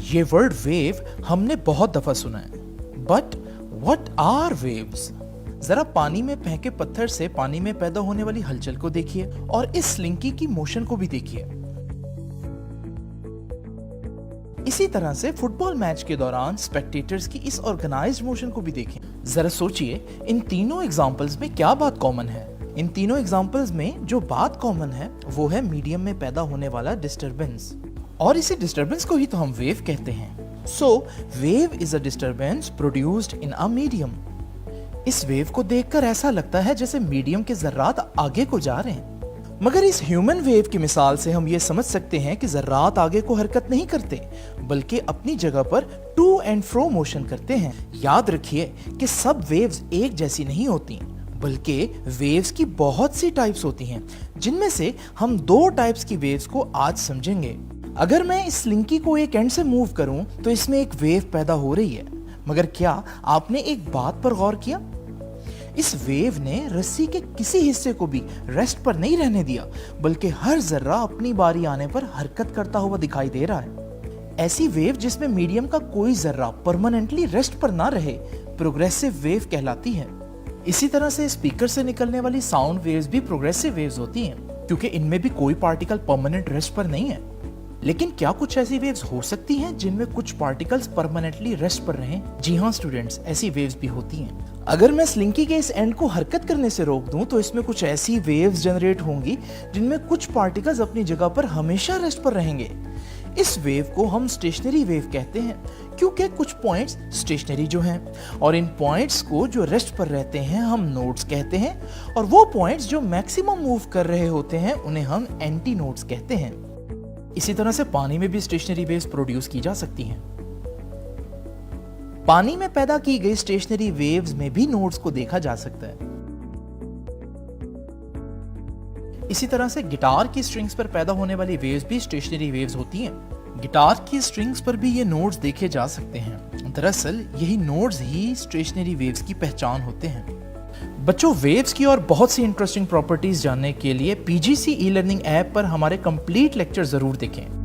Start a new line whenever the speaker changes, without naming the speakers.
ये word wave हमने बहुत दफा सुना है, बट व्हाट आर वेव्स? जरा पानी में फेंके पत्थर से पानी में पैदा होने वाली हलचल को देखिए और इस स्लिंकी की मोशन को भी देखिए। इसी तरह से फुटबॉल मैच के दौरान स्पेक्टेटर्स की इस ऑर्गेनाइज्ड मोशन को भी देखें। जरा सोचिए, इन तीनों एग्जांपल्स में क्या बात कॉमन है? इन तीनों एग्जांपल्स में जो बात कॉमन है वो है मीडियम में पैदा होने वाला डिस्टरबेंस, और इसी डिस्टरबेंस को ही तो हम वेव कहते हैं। So wave is a disturbance produced in a medium. इस वेव को देखकर ऐसा लगता है जैसे मीडियम के जर्रात आगे को जा रहे हैं, मगर इस ह्यूमन वेव की मिसाल से हम ये समझ सकते हैं कि जर्रात आगे को हरकत नहीं करते, बल्कि अपनी जगह पर टू एंड फ्रो मोशन करते हैं। याद रखिए कि सब वेव्स एक जैसी नहीं होती, बल्कि वेव्स की बहुत सी टाइप्स होती हैं, जिनमें से हम दो टाइप्स की वेव्स को आज समझेंगे। अगर मैं इस स्लिंकी को एक एंड से मूव करूं तो इसमें एक वेव पैदा हो रही है, मगर क्या आपने एक बात पर गौर किया? इस वेव ने रस्सी के किसी हिस्से को भी रेस्ट पर नहीं रहने दिया, बल्कि हर जर्रा अपनी बारी आने पर हरकत करता हुआ दिखाई दे रहा है। ऐसी वेव जिसमें मीडियम का कोई जर्रा परमानेंटली रेस्ट पर ना रहे प्रोग्रेसिव वेव कहलाती है। इसी तरह से स्पीकर से निकलने वाली साउंड वेव्स भी प्रोग्रेसिव वेव्स होती हैं, क्योंकि इनमें भी कोई पार्टिकल परमानेंट रेस्ट पर नहीं है। लेकिन क्या कुछ ऐसी वेव्स हो सकती हैं जिनमें कुछ पार्टिकल्स परमानेंटली रेस्ट पर रहें? जी हाँ स्टूडेंट्स, ऐसी वेव्स भी होती हैं। अगर मैं स्लिंकी के इस एंड को हरकत करने से रोक दूं तो इसमें कुछ ऐसी वेव्स जनरेट होंगी जिनमें कुछ पार्टिकल्स अपनी जगह पर हमेशा रेस्ट पर रहेंगे। इस वेव को हम स्टेशनरी वेव कहते हैं, क्योंकि कुछ पॉइंट्स स्टेशनरी जो हैं, और इन पॉइंट्स को जो रेस्ट पर रहते हैं हम नोड्स कहते हैं, और वो पॉइंट्स जो मैक्सिमम मूव कर रहे होते हैं उन्हें हम एंटी नोड्स कहते हैं। इसी तरह से पानी में भी स्टेशनरी वेव्स प्रोड्यूस की जा सकती हैं। पानी में पैदा की गई स्टेशनरी वेव्स में भी नोड्स को देखा जा सकता है। इसी तरह से गिटार की स्ट्रिंग्स पर पैदा होने वाली वेव्स भी स्टेशनरी वेव्स होती हैं। गिटार की स्ट्रिंग्स पर भी ये नोड्स देखे जा सकते हैं। दरअसल यही नोड्स ही स्टेशनरी वेव्स की पहचान होते हैं। बच्चों, वेव्स की और बहुत सी इंटरेस्टिंग प्रॉपर्टीज जानने के लिए पीजीसी ई लर्निंग ऐप पर हमारे कंप्लीट लेक्चर जरूर देखें।